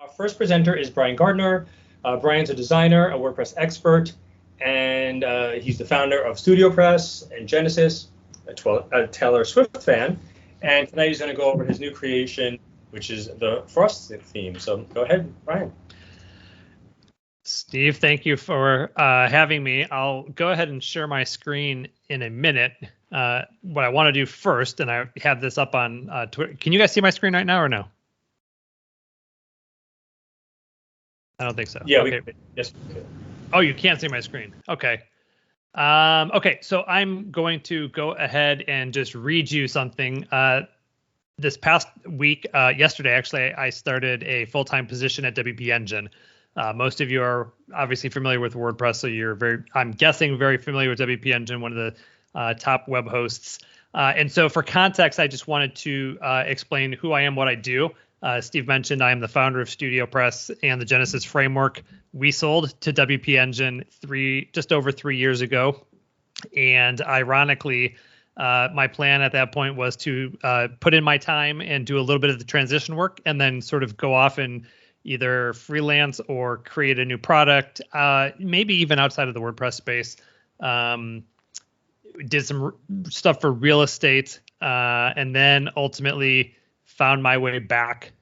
Our first presenter is Brian Gardner. Brian's a designer, a WordPress expert, and he's the founder of StudioPress and Genesis, a Taylor Swift fan. And tonight he's going to go over his new creation, which is the frosted theme. So go ahead, Brian. Steve, thank you for having me. I'll go ahead and share my screen in a minute. What I want to do first, and I have this up on Twitter. Can you guys see my screen right now or no? I don't think so. Yeah, okay. Yes. Oh, you can't see my screen. Okay. Okay, so I'm going to go ahead and just read you something. This past week, yesterday, actually, I started a full-time position at WP Engine. Most of you are obviously familiar with WordPress, so you're I'm guessing, very familiar with WP Engine, one of the top web hosts. And so for context, I just wanted to explain who I am, what I do. Steve mentioned I am the founder of StudioPress and the Genesis framework. We sold to WP Engine just over 3 years ago. And ironically, my plan at that point was to put in my time and do a little bit of the transition work and then sort of go off and either freelance or create a new product, maybe even outside of the WordPress space. Did some stuff for real estate, and then ultimately found my way back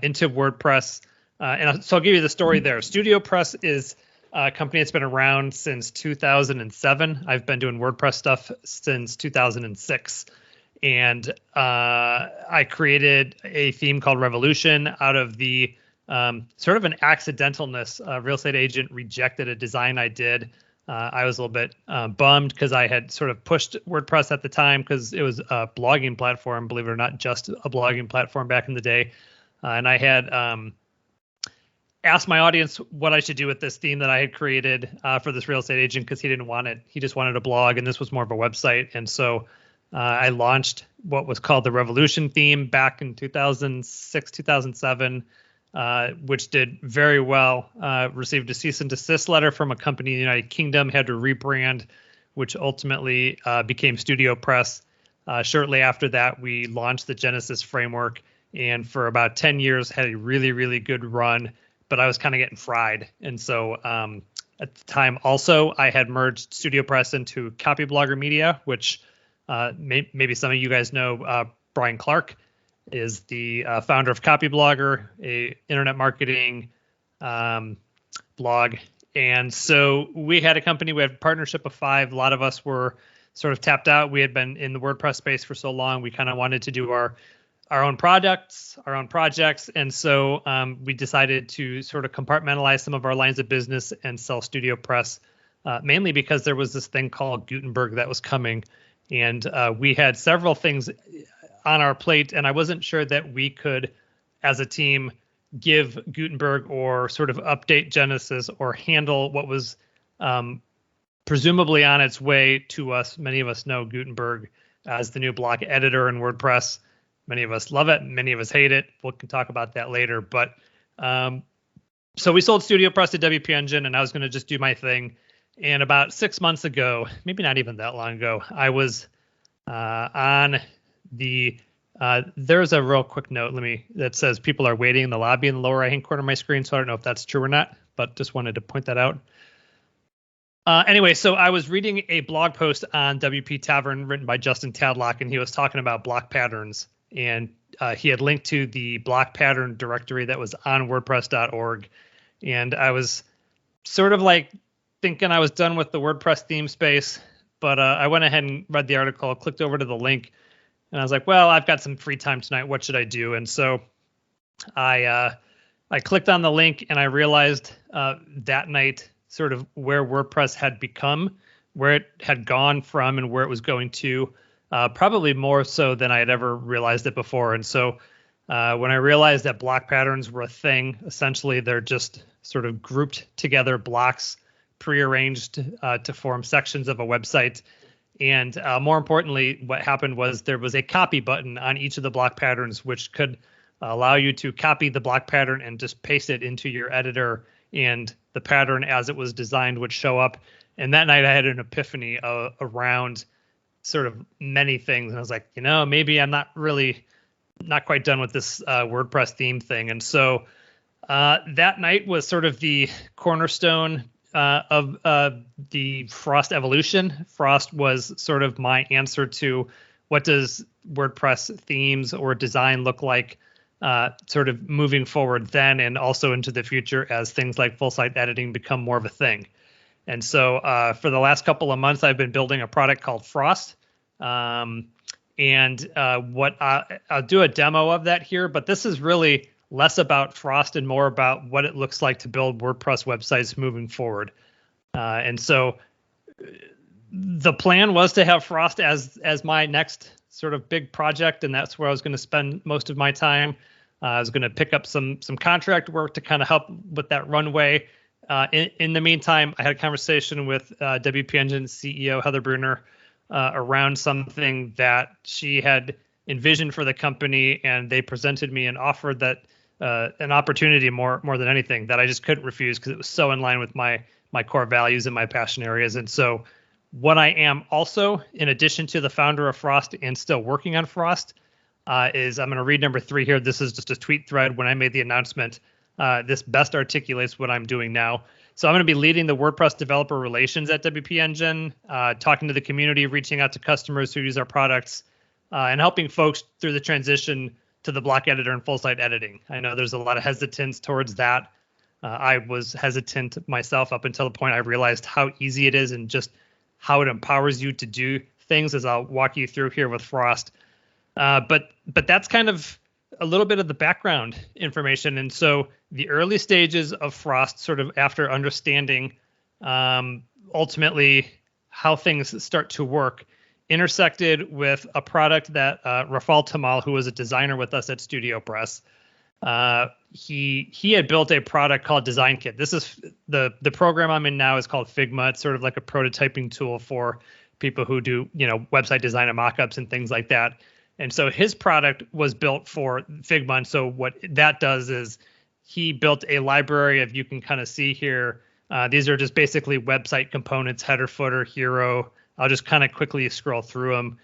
into WordPress. And so I'll give you the story there. StudioPress is a company that's been around since 2007. I've been doing WordPress stuff since 2006. And I created a theme called Revolution out of the sort of an accidentalness. A real estate agent rejected a design I did. I was a little bit bummed because I had sort of pushed WordPress at the time because it was a blogging platform, believe it or not, just a blogging platform back in the day. And I had asked my audience what I should do with this theme that I had created for this real estate agent because he didn't want it. He just wanted a blog, and this was more of a website. And so I launched what was called the Revolution theme back in 2006, 2007. Which did very well, received a cease and desist letter from a company in the United Kingdom, had to rebrand, which ultimately became StudioPress. Shortly after that, we launched the Genesis framework, and for about 10 years had a really, really good run, but I was kind of getting fried. And so at the time also, I had merged StudioPress into Copyblogger Media, which maybe some of you guys know Brian Clark is the founder of Copyblogger, a internet marketing blog. And so we had a company, we had a partnership of 5. A lot of us were sort of tapped out. We had been in the WordPress space for so long. We kind of wanted to do our own products, our own projects. And so we decided to sort of compartmentalize some of our lines of business and sell StudioPress, mainly because there was this thing called Gutenberg that was coming. And we had several things on our plate, and I wasn't sure that we could, as a team, give Gutenberg or sort of update Genesis or handle what was presumably on its way to us. Many of us know Gutenberg as the new block editor in WordPress. Many of us love it. Many of us hate it. We can talk about that later. But so we sold StudioPress to WP Engine, and I was going to just do my thing. And about 6 months ago, maybe not even that long ago, I was on there's a real quick note that says people are waiting in the lobby in the lower right hand corner of my screen. So I don't know if that's true or not, but just wanted to point that out. Anyway, so I was reading a blog post on WP Tavern written by Justin Tadlock, and he was talking about block patterns. And he had linked to the block pattern directory that was on WordPress.org. And I was sort of like thinking I was done with the WordPress theme space, but I went ahead and read the article, clicked over to the link, and I was like, well, I've got some free time tonight. What should I do? And so I clicked on the link, and I realized that night sort of where WordPress had become, where it had gone from, and where it was going to, probably more so than I had ever realized it before. And so when I realized that block patterns were a thing, essentially they're just sort of grouped together blocks, prearranged to form sections of a website. And more importantly, what happened was there was a copy button on each of the block patterns, which could allow you to copy the block pattern and just paste it into your editor, and the pattern as it was designed would show up. And that night I had an epiphany around sort of many things. And I was like, maybe I'm not quite done with this WordPress theme thing. And so That night was sort of the cornerstone of the Frost evolution. Frost was sort of my answer to what does WordPress themes or design look like sort of moving forward then and also into the future as things like full site editing become more of a thing. And so for the last couple of months, I've been building a product called Frost. I'll do a demo of that here, but this is really less about Frost and more about what it looks like to build WordPress websites moving forward. And so the plan was to have Frost as my next sort of big project, and that's where I was going to spend most of my time. I was going to pick up some contract work to kind of help with that runway. In the meantime, I had a conversation with WP Engine CEO Heather Brunner around something that she had envisioned for the company, and they presented me and offered that an opportunity more than anything that I just couldn't refuse because it was so in line with my core values and my passion areas. And so what I am also, in addition to the founder of Frost and still working on Frost, is I'm going to read number 3 here. This is just a tweet thread when I made the announcement. This best articulates what I'm doing now. So I'm going to be leading the WordPress developer relations at WP Engine, talking to the community, reaching out to customers who use our products, and helping folks through the transition to the block editor and full site editing. I know there's a lot of hesitance towards that. I was hesitant myself up until the point I realized how easy it is and just how it empowers you to do things, as I'll walk you through here with Frost. But that's kind of a little bit of the background information. And so the early stages of Frost, sort of after understanding ultimately how things start to work, intersected with a product that Rafal Tamal, who was a designer with us at Studio Press, he had built a product called Design Kit. This is the program I'm in now is called Figma. It's sort of like a prototyping tool for people who do, website design and mockups and things like that. And so his product was built for Figma. And so what that does is he built a library of, you can kind of see here, these are just basically website components, header, footer, hero. I'll just kind of quickly scroll through them,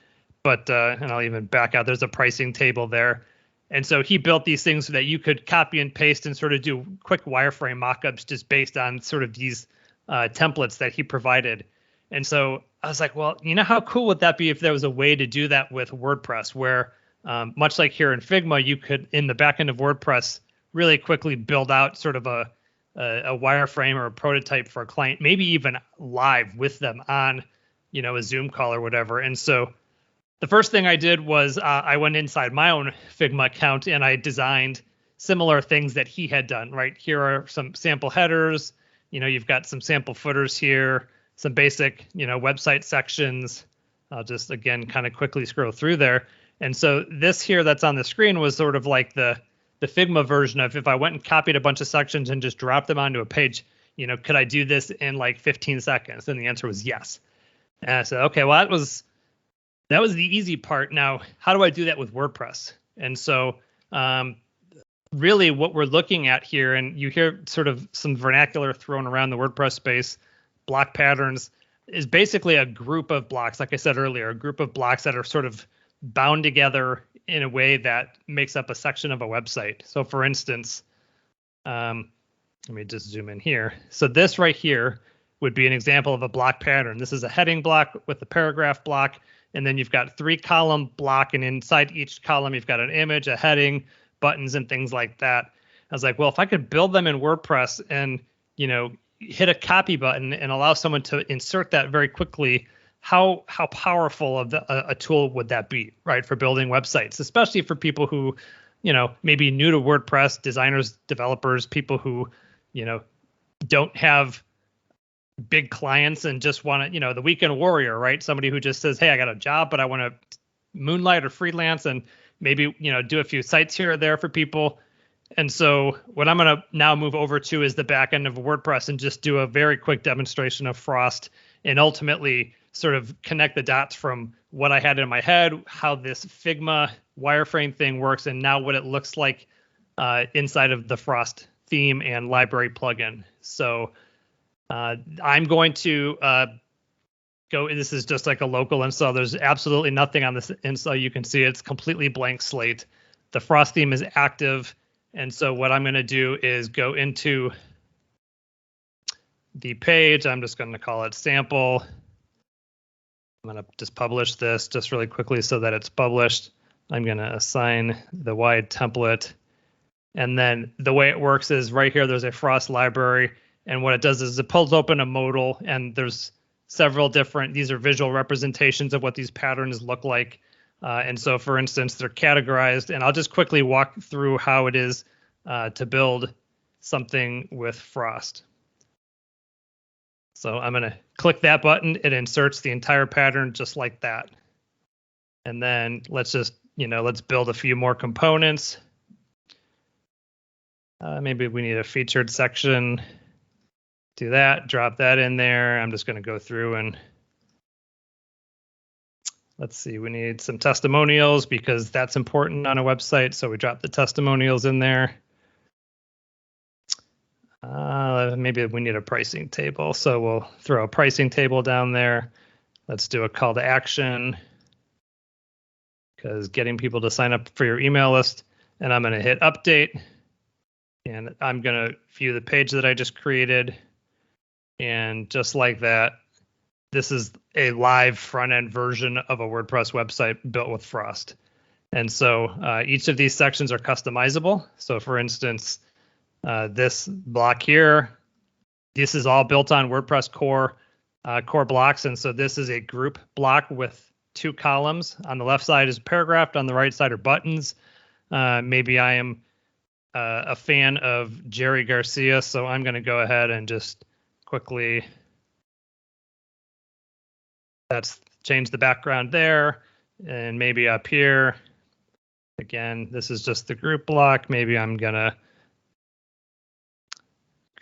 but and I'll even back out. There's a pricing table there. And so he built these things so that you could copy and paste and sort of do quick wireframe mockups just based on sort of these templates that he provided. And so I was like, well, how cool would that be if there was a way to do that with WordPress, where much like here in Figma, you could, in the back end of WordPress, really quickly build out sort of a wireframe or a prototype for a client, maybe even live with them on, a Zoom call or whatever. And so the first thing I did was I went inside my own Figma account and I designed similar things that he had done. Right here are some sample headers. You've got some sample footers here, some basic, website sections. I'll just, again, kind of quickly scroll through there. And so this here that's on the screen was sort of like the Figma version of, if I went and copied a bunch of sections and just dropped them onto a page, could I do this in like 15 seconds? And the answer was yes. And I said, okay, well, that was the easy part. Now, how do I do that with WordPress? And so really what we're looking at here, and you hear sort of some vernacular thrown around the WordPress space, block patterns, is basically a group of blocks, like I said earlier, a group of blocks that are sort of bound together in a way that makes up a section of a website. So for instance, let me just zoom in here. So this right here would be an example of a block pattern. This is a heading block with a paragraph block, and then you've got 3-column block, and inside each column you've got an image, a heading, buttons, and things like that. I was like, well, if I could build them in WordPress and hit a copy button and allow someone to insert that very quickly, how powerful of a tool would that be, right, for building websites, especially for people who, maybe new to WordPress, designers, developers, people who, don't have big clients and just want to, the weekend warrior, right? Somebody who just says, hey, I got a job, but I want to moonlight or freelance and maybe, do a few sites here or there for people. And so what I'm going to now move over to is the back end of WordPress and just do a very quick demonstration of Frost and ultimately sort of connect the dots from what I had in my head, how this Figma wireframe thing works, and now what it looks like inside of the Frost theme and library plugin. So I'm going to go, this is just like a local install. There's absolutely nothing on this install. You can see it's completely blank slate. The Frost theme is active. And so what I'm going to do is go into the page. I'm just going to call it sample. I'm going to just publish this just really quickly so that it's published. I'm going to assign the wide template. And then the way it works is right here, there's a Frost library. And what it does is it pulls open a modal, and there's several different, these are visual representations of what these patterns look like. And so, for instance, they're categorized. And I'll just quickly walk through how it is to build something with Frost. So I'm going to click that button. It inserts the entire pattern just like that. And then let's just, let's build a few more components. Maybe we need a featured section. Do that, drop that in there. I'm just going to go through and let's see, we need some testimonials because that's important on a website. So we drop the testimonials in there. Maybe we need a pricing table. So we'll throw a pricing table down there. Let's do a call to action because getting people to sign up for your email list. And I'm going to hit update. And I'm going to view the page that I just created. And just like that, this is a live front-end version of a WordPress website built with Frost. And so each of these sections are customizable. So for instance, this block here, this is all built on WordPress core blocks. And so this is a group block with 2 columns. On the left side is paragraph, on the right side are buttons. Maybe I am a fan of Jerry Garcia, so I'm going to go ahead and just quickly change the background there, and maybe up here again, this is just the group block. Maybe I'm gonna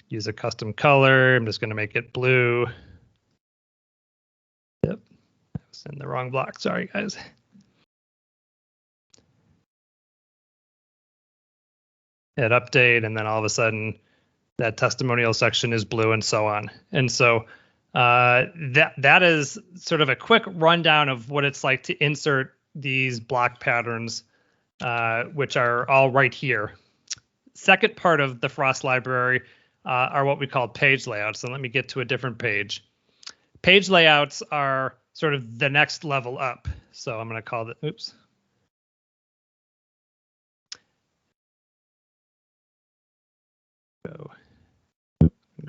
use a custom color. I'm just gonna make it blue. Yep, I was in the wrong block, sorry guys. Hit update, and then all of a sudden that testimonial section is blue, and so on. And so that is sort of a quick rundown of what it's like to insert these block patterns, which are all right here. Second part of the Frost library are what we call page layouts. And let me get to a different page. Page layouts are sort of the next level up. So I'm going to call it,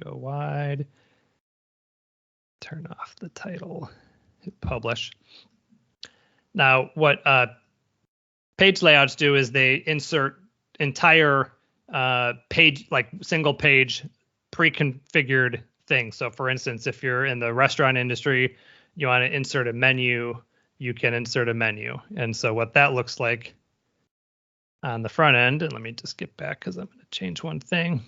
Go wide. Turn off the title, hit publish. Now, what page layouts do is they insert entire page, like single page pre-configured things. So for instance, if you're in the restaurant industry, you want to insert a menu, you can insert a menu. And so what that looks like on the front end, and let me just get back because I'm going to change one thing.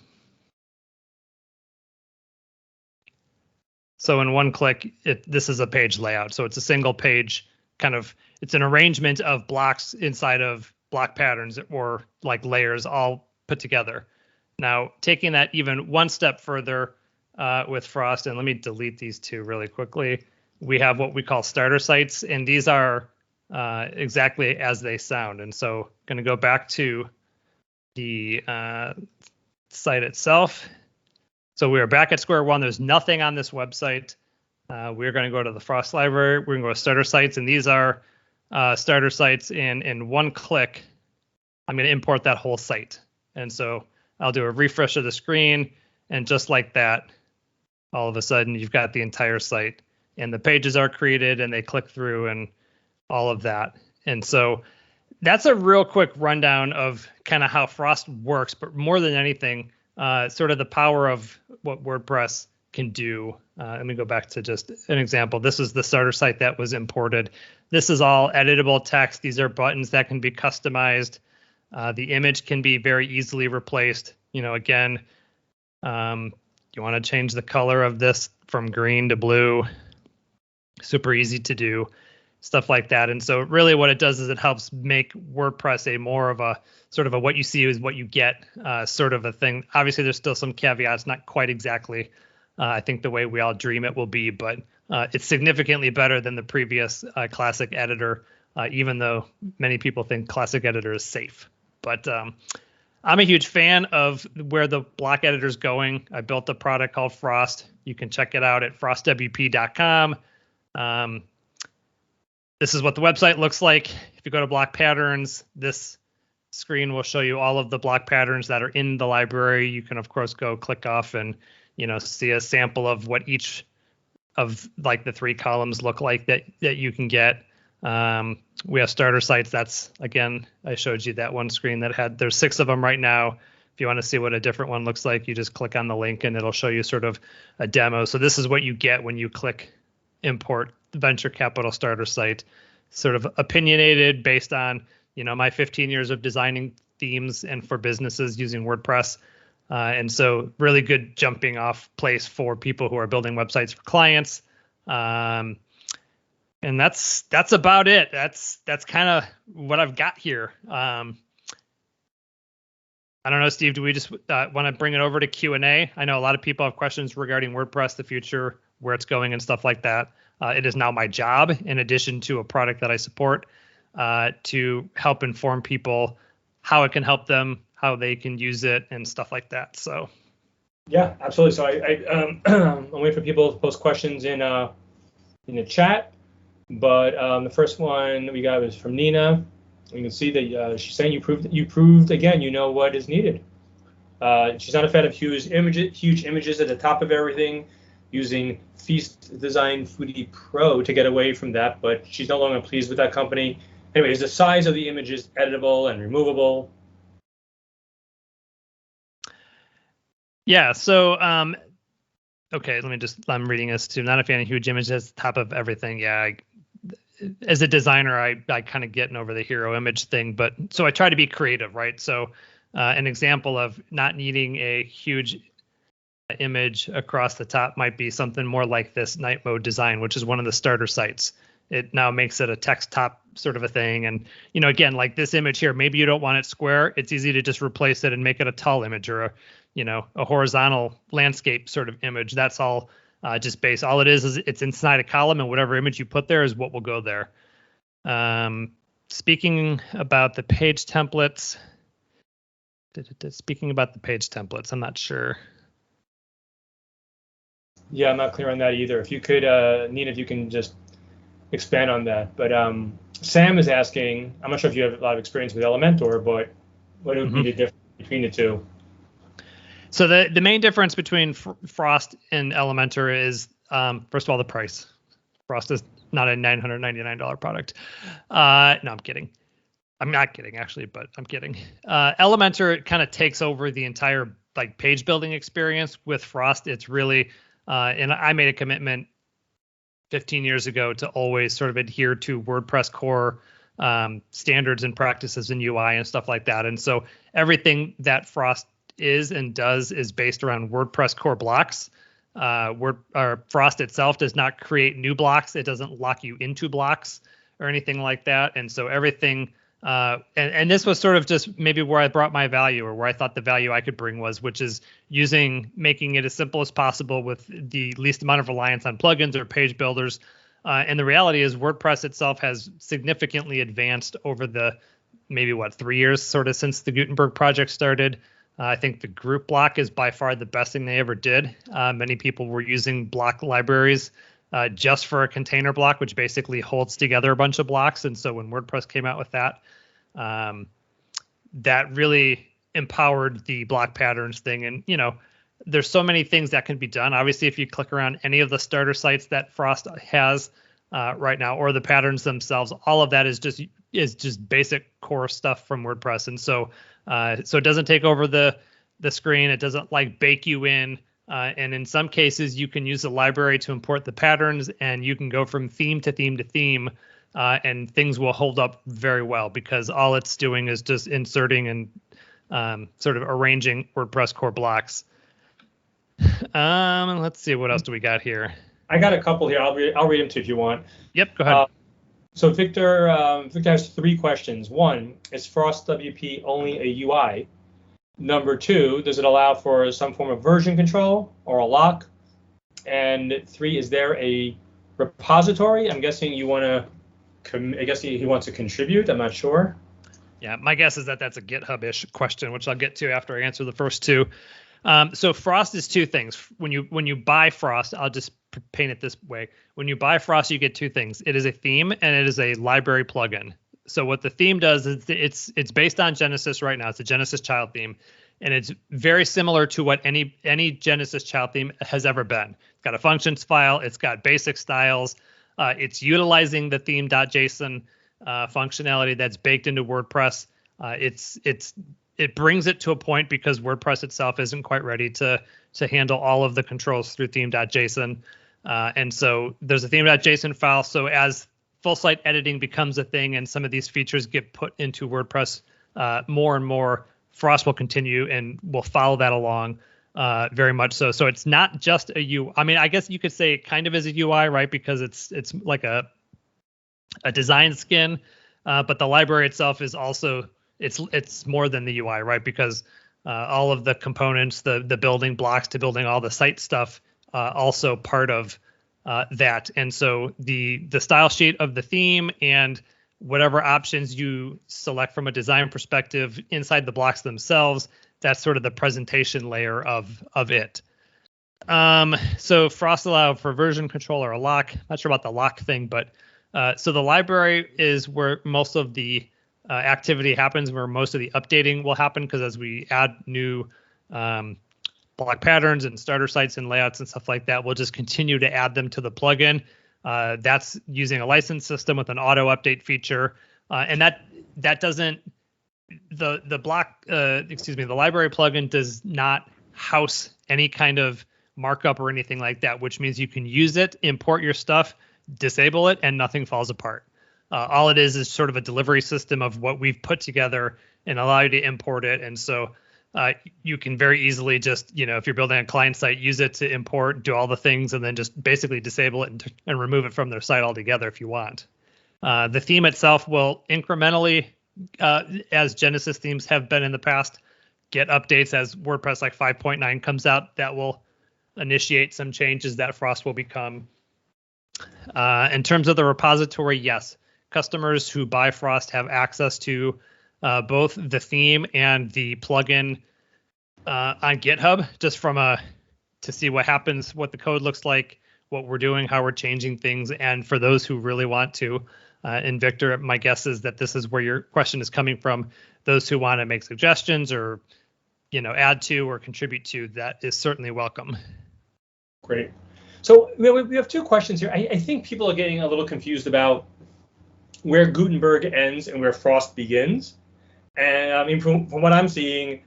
So in one click, this is a page layout. So it's a single page it's an arrangement of blocks inside of block patterns or like layers all put together. Now, taking that even one step further with Frost, and let me delete these two really quickly. We have what we call starter sites, and these are exactly as they sound. And so I'm going to go back to the site itself. So we are back at square one. There's nothing on this website. We're going to go to the Frost library. We're going to go to starter sites, and these are starter sites. In one click, I'm going to import that whole site. And so I'll do a refresh of the screen, and just like that, all of a sudden you've got the entire site, and the pages are created, and they click through, and all of that. And so that's a real quick rundown of kind of how Frost works, but more than anything, sort of the power of what WordPress can do. Let me go back to just an example. This is the starter site that was imported. This is all editable text. These are buttons that can be customized. The image can be very easily replaced. Again, you want to change the color of this from green to blue. Super easy to do, stuff like that. And so really what it does is it helps make WordPress a more of a sort of a what you see is what you get sort of a thing. Obviously, there's still some caveats, not quite exactly, I think, the way we all dream it will be, but it's significantly better than the previous classic editor, even though many people think classic editor is safe. But I'm a huge fan of where the block editor is going. I built a product called Frost. You can check it out at frostwp.com. This is what the website looks like. If you go to block patterns, this screen will show you all of the block patterns that are in the library. You can, of course, go click off and, see a sample of what each of like the 3 columns look like that you can get. We have starter sites. That's, again, I showed you that one screen there's 6 of them right now. If you want to see what a different one looks like, you just click on the link and it'll show you sort of a demo. So this is what you get when you click import the venture capital starter site, sort of opinionated based on, my 15 years of designing themes and for businesses using WordPress. And so really good jumping off place for people who are building websites for clients. And that's about it. That's kind of what I've got here. I don't know, Steve, do we just want to bring it over to Q&A? I know a lot of people have questions regarding WordPress, the future, where it's going and stuff like that. It is now my job, in addition to a product that I support, to help inform people how it can help them, how they can use it, and stuff like that. So, yeah, absolutely. So I'm waiting for people to post questions in the chat. But the first one we got was from Nina. You can see that she's saying you proved again you know what is needed. She's not a fan of huge images at the top of everything, using Feast Design Foodie Pro to get away from that, but she's no longer pleased with that company. Anyway, is the size of the images editable and removable? Yeah, so okay, I'm reading this too. Not a fan of huge images at the top of everything. Yeah, as a designer, I kind of getting over the hero image thing, but so I try to be creative, right? So an example of not needing a huge image across the top might be something more like this night mode design, which is one of the starter sites. It now makes it a text top sort of a thing. And, again, like this image here, maybe you don't want it square. It's easy to just replace it and make it a tall image or a horizontal landscape sort of image. That's all just base. All it is it's inside a column, and whatever image you put there is what will go there. Speaking about the page templates, I'm not sure. Yeah, I'm not clear on that either. If you could, Nina, if you can just expand on that. But Sam is asking, I'm not sure if you have a lot of experience with Elementor, but what would be the difference between the two? So the main difference between Frost and Elementor is, first of all, the price. Frost is not a $999 product. No, I'm kidding. I'm not kidding, actually, but I'm kidding. Elementor kind of takes over the entire page building experience. With Frost, it's really, and I made a commitment 15 years ago to always sort of adhere to WordPress core standards and practices in UI and stuff like that. And so everything that Frost is and does is based around WordPress core blocks. Frost itself does not create new blocks. It doesn't lock you into blocks or anything like that. And so everything, and this was sort of just maybe where I brought my value, or where I thought the value I could bring was, which is making it as simple as possible with the least amount of reliance on plugins or page builders. And the reality is WordPress itself has significantly advanced over the maybe 3 years sort of since the Gutenberg project started. I think the group block is by far the best thing they ever did. Many people were using block libraries just for a container block, which basically holds together a bunch of blocks. And so when WordPress came out with that, that really empowered the block patterns thing. And, there's so many things that can be done. Obviously, if you click around any of the starter sites that Frost has right now, or the patterns themselves, all of that is just basic core stuff from WordPress. And so it doesn't take over the screen. It doesn't bake you in. And in some cases, you can use the library to import the patterns, and you can go from theme to theme to theme, and things will hold up very well, because all it's doing is just inserting and sort of arranging WordPress core blocks. Let's see, what else do we got here? I got a couple here. I'll read them to you if you want. Yep, go ahead. So Victor has 3 questions. 1, is Frost WP only a UI? Number 2, does it allow for some form of version control or a lock? And 3, is there a repository? I'm guessing he wants to contribute. I'm not sure. Yeah, my guess is that that's a GitHub-ish question, which I'll get to after I answer the first two. So Frost is two things. When you buy Frost, I'll just paint it this way. When you buy Frost, you get two things. It is a theme and it is a library plugin. So what the theme does is it's based on Genesis right now. It's a Genesis child theme, and it's very similar to what any Genesis child theme has ever been. It's got a functions file. It's got basic styles. It's utilizing the theme.json functionality that's baked into WordPress. It brings it to a point because WordPress itself isn't quite ready to handle all of the controls through theme.json. And so there's a theme.json file. So as full site editing becomes a thing and some of these features get put into WordPress more and more, Frost will continue and will follow that along very much so. So it's not just a UI. I mean, I guess you could say it kind of is a UI, right? Because it's like a design skin, but the library itself is also it's more than the UI, right? Because all of the components, the building blocks to building all the site stuff, also part of that. And so the style sheet of the theme and whatever options you select from a design perspective inside the blocks themselves, that's sort of the presentation layer of it. So Frost allow for version control or a lock. Not sure about the lock thing, but so the library is where most of the activity happens, where most of the updating will happen, because as we add new block patterns and starter sites and layouts and stuff like that, we'll just continue to add them to the plugin. That's using a license system with an auto update feature, and that doesn't the library plugin does not house any kind of markup or anything like that, which means you can use it, import your stuff, disable it, and nothing falls apart. All it is sort of a delivery system of what we've put together and allow you to import it. And so you can very easily just, if you're building a client site, use it to import, do all the things, and then just basically disable it and remove it from their site altogether if you want. The theme itself will incrementally, as Genesis themes have been in the past, get updates as WordPress like 5.9 comes out. That will initiate some changes that Frost will become. In terms of the repository, yes, customers who buy Frost have access to both the theme and the plugin on GitHub, just to see what happens, what the code looks like, what we're doing, how we're changing things. And for those who really want to, and Victor, my guess is that this is where your question is coming from. Those who want to make suggestions or, add to or contribute to, that is certainly welcome. Great. So we have two questions here. I think people are getting a little confused about where Gutenberg ends and where Frost begins. And I mean, from what I'm seeing,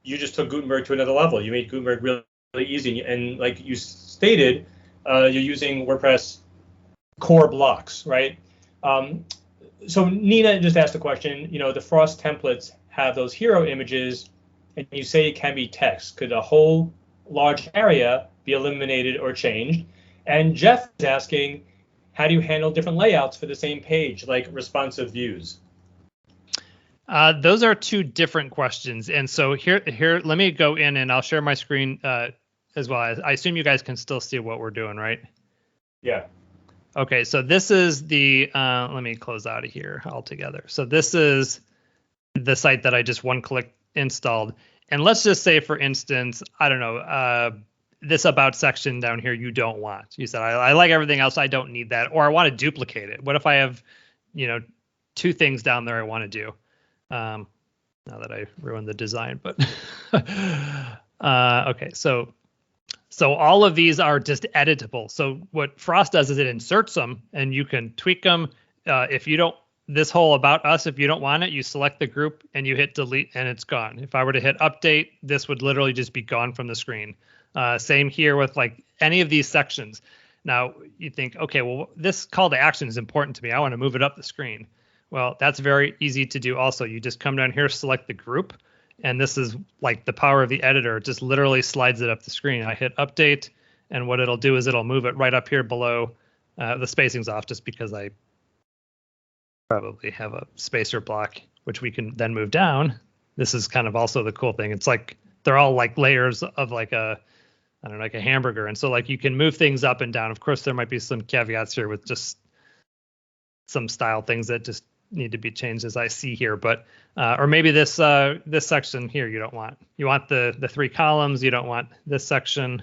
you just took Gutenberg to another level. You made Gutenberg really, really easy. And like you stated, you're using WordPress core blocks, right? So Nina just asked a question, the Frost templates have those hero images, and you say it can be text. Could a whole large area be eliminated or changed? And Jeff is asking, how do you handle different layouts for the same page, like responsive views? Those are two different questions. And so here, let me go in and I'll share my screen as well. I assume you guys can still see what we're doing, right? Yeah. Okay, so this is the, let me close out of here altogether. So this is the site that I just one-click installed. And let's just say, for instance, I don't know, this about section down here you don't want. You said, I like everything else, I don't need that, or I want to duplicate it. What if I have, two things down there I want to do? Now that I ruined the design, but okay, so all of these are just editable. So what Frost does is it inserts them and you can tweak them. If you don't, this whole about us, if you don't want it, you select the group and you hit delete and it's gone. If I were to hit update, this would literally just be gone from the screen. Same here with like any of these sections. Now you think, okay, well, this call to action is important to me. I want to move it up the screen. Well, that's very easy to do also. You just come down here, select the group, and this is like the power of the editor. It just literally slides it up the screen. I hit update, and what it'll do is it'll move it right up here below. The spacing's off just because I probably have a spacer block, which we can then move down. This is kind of also the cool thing. It's like they're all like layers of like a hamburger. And so like you can move things up and down. Of course, there might be some caveats here with just some style things that just need to be changed as I see here, but or maybe this this section here you don't want. You want the 3 columns. You don't want this section.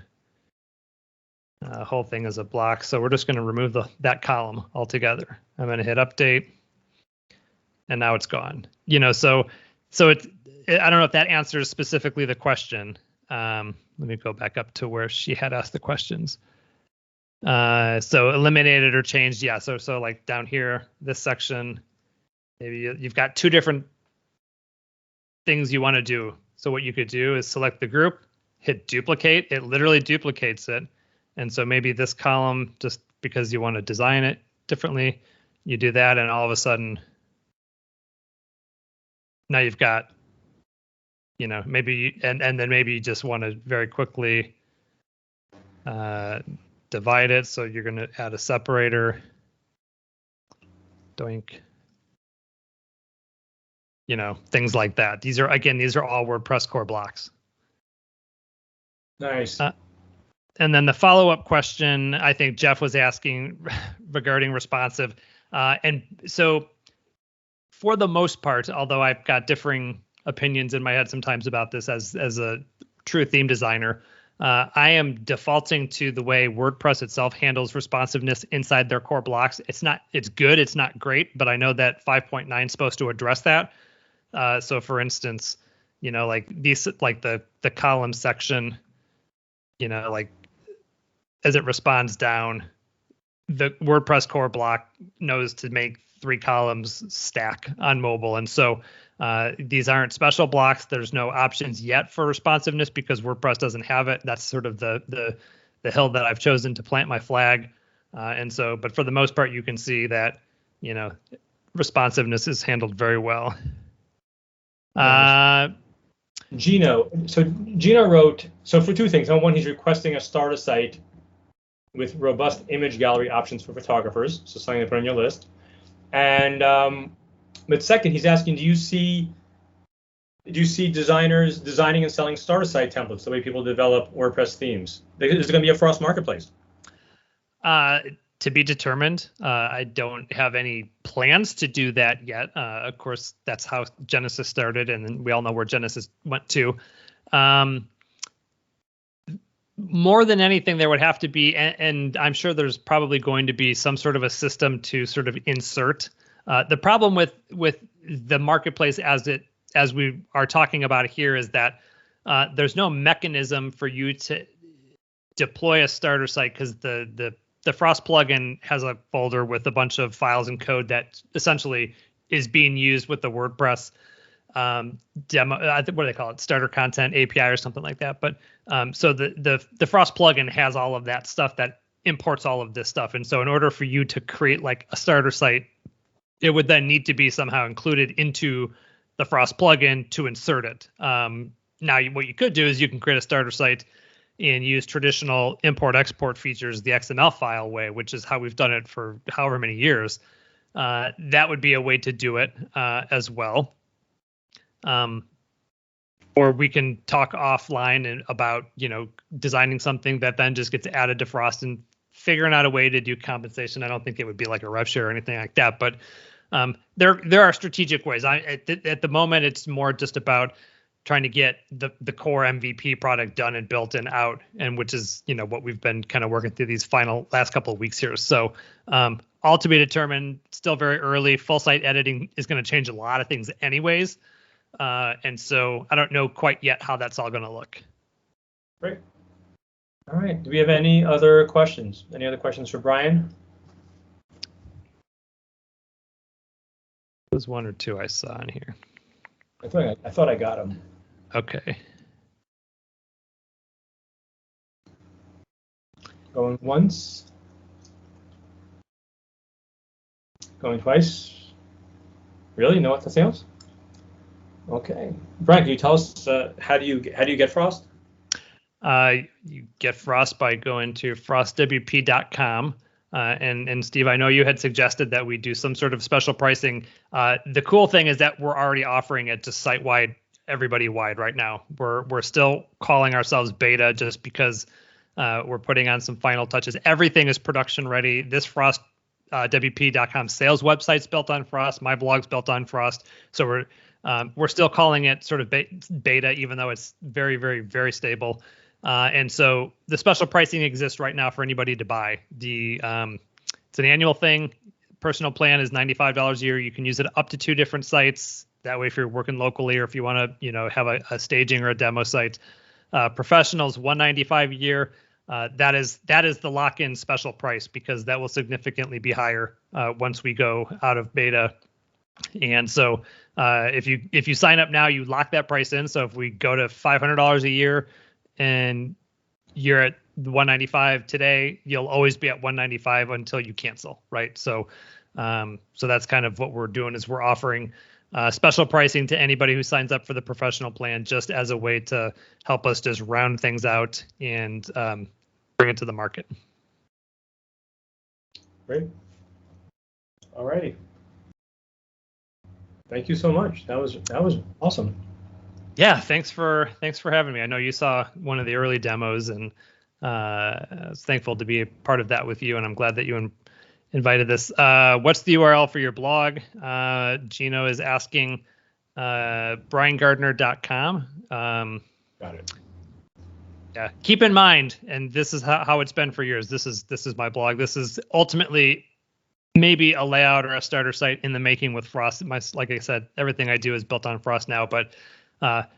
Whole thing is a block, so we're just going to remove that column altogether. I'm going to hit update, and now it's gone. So it's, I don't know if that answers specifically the question. Let me go back up to where she had asked the questions. So eliminated or changed, yeah. So like down here, this section, maybe you've got 2 different things you want to do. So what you could do is select the group, hit duplicate. It literally duplicates it. And so maybe this column, just because you want to design it differently, you do that, and all of a sudden, now you've got, maybe, and then maybe you just want to very quickly divide it. So you're going to add a separator. Doink. Things like that. These are all WordPress core blocks. Nice. And then the follow-up question, I think Jeff was asking regarding responsive. And so for the most part, although I've got differing opinions in my head sometimes about this as a true theme designer, I am defaulting to the way WordPress itself handles responsiveness inside their core blocks. It's good, it's not great, but I know that 5.9 is supposed to address that. So for instance, like these, like the column section, like as it responds down, the WordPress core block knows to make 3 columns stack on mobile. And so these aren't special blocks. There's no options yet for responsiveness because WordPress doesn't have it. That's sort of the hill that I've chosen to plant my flag. But for the most part, you can see that, responsiveness is handled very well. Gino wrote, so for 2 things. Number 1, he's requesting a starter site with robust image gallery options for photographers, so something to put on your list. And but second, he's asking, do you see designers designing and selling starter site templates, the way people develop WordPress themes? There's going to be a Frost marketplace. To be determined. I don't have any plans to do that yet. Of course, that's how Genesis started, and then we all know where Genesis went to. More than anything, there would have to be, and I'm sure there's probably going to be some sort of a system to sort of insert. The problem with the marketplace as we are talking about here is that there's no mechanism for you to deploy a starter site, because the Frost plugin has a folder with a bunch of files and code that essentially is being used with the WordPress demo. I think, what do they call it? Starter content API or something like that. But so the Frost plugin has all of that stuff that imports all of this stuff. And so in order for you to create like a starter site, it would then need to be somehow included into the Frost plugin to insert it. Now, what you could do is you can create a starter site and use traditional import-export features, the XML file way, which is how we've done it for however many years. That would be a way to do it as well. Or we can talk offline about, designing something that then just gets added to Frost and figuring out a way to do compensation. I don't think it would be like a rev share or anything like that, but there are strategic ways. At the moment, it's more just about trying to get the core MVP product done and built and out, and which is what we've been kind of working through these last couple of weeks here. So all to be determined. Still very early. Full site editing is going to change a lot of things anyways, and so I don't know quite yet how that's all going to look. Great. All right. Do we have any other questions? Any other questions for Brian? There's 1 or 2 I saw in here. I thought I got them. Okay. Going once. Going twice. Really? No nothing else? Okay. Brian, can you tell us how do you get Frost? You get Frost by going to frostwp.com. And Steve, I know you had suggested that we do some sort of special pricing. The cool thing is that we're already offering it to site-wide, everybody-wide right now. We're still calling ourselves beta just because we're putting on some final touches. Everything is production ready. This Frost WP.com sales website's built on Frost. My blog's built on Frost. So we're still calling it sort of beta, even though it's very, very, very stable. And so the special pricing exists right now for anybody to buy. It's an annual thing. Personal plan is $95 a year. You can use it up to 2 different sites. That way, if you're working locally or if you want to, have a staging or a demo site. Professionals, $195 a year. That is the lock-in special price, because that will significantly be higher once we go out of beta. And so if you sign up now, you lock that price in. So if we go to $500 a year and you're at $195 today, you'll always be at $195 until you cancel, right? So that's kind of what we're doing, is we're offering special pricing to anybody who signs up for the professional plan, just as a way to help us just round things out and bring it to the market. Great. All righty. Thank you so much. That was awesome. Yeah, thanks for having me. I know you saw one of the early demos, and I was thankful to be a part of that with you, and I'm glad that you invited this. What's the URL for your blog? Gino is asking. briangardner.com. Got it. Yeah, keep in mind, and this is how it's been for years. This is my blog. This is ultimately maybe a layout or a starter site in the making with Frost. Like I said, everything I do is built on Frost now, but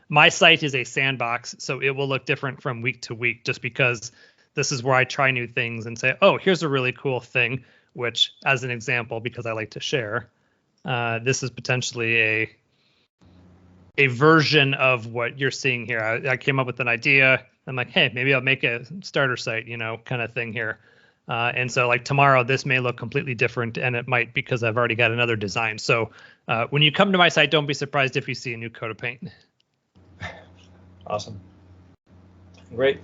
my site is a sandbox, so it will look different from week to week, just because this is where I try new things and say, oh, here's a really cool thing, which, as an example, because I like to share, this is potentially a version of what you're seeing here. I came up with an idea. I'm like, hey, maybe I'll make a starter site, kind of thing here. And so like tomorrow, this may look completely different, and it might, because I've already got another design. So when you come to my site, don't be surprised if you see a new coat of paint. Awesome. Great.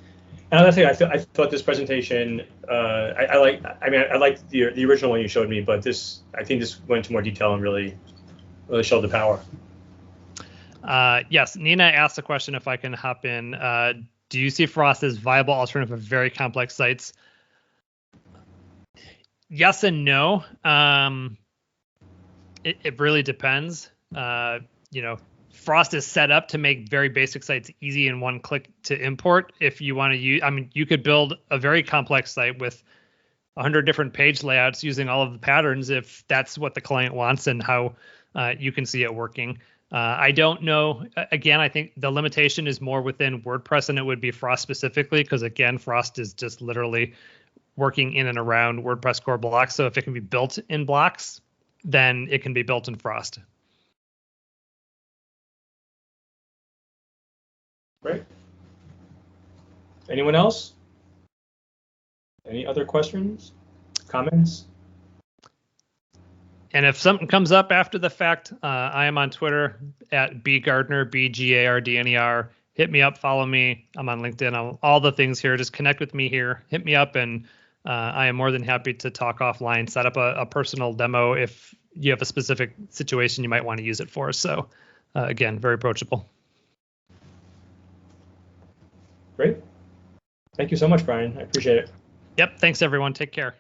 And another thing, I thought this presentation, I liked the original one you showed me, but I think this went into more detail and really showed the power. Yes, Nina asked a question, if I can hop in. Do you see Frost as viable alternative for very complex sites? Yes and no. It really depends. Frost is set up to make very basic sites easy and one click to import. If you want to use, you could build a very complex site with 100 different page layouts using all of the patterns, if that's what the client wants and how you can see it working. I don't know. Again, I think the limitation is more within WordPress than it would be Frost specifically, because again, Frost is just literally working in and around WordPress core blocks. So if it can be built in blocks, then it can be built in Frost. Great. Anyone else? Any other questions, comments? And if something comes up after the fact, I am on Twitter at bgardner, BGARDNER. Hit me up, follow me. I'm on LinkedIn, all the things here. Just connect with me here. Hit me up, and I am more than happy to talk offline, set up a personal demo if you have a specific situation you might want to use it for. So again, very approachable. Great. Thank you so much, Brian. I appreciate it. Yep. Thanks, everyone. Take care.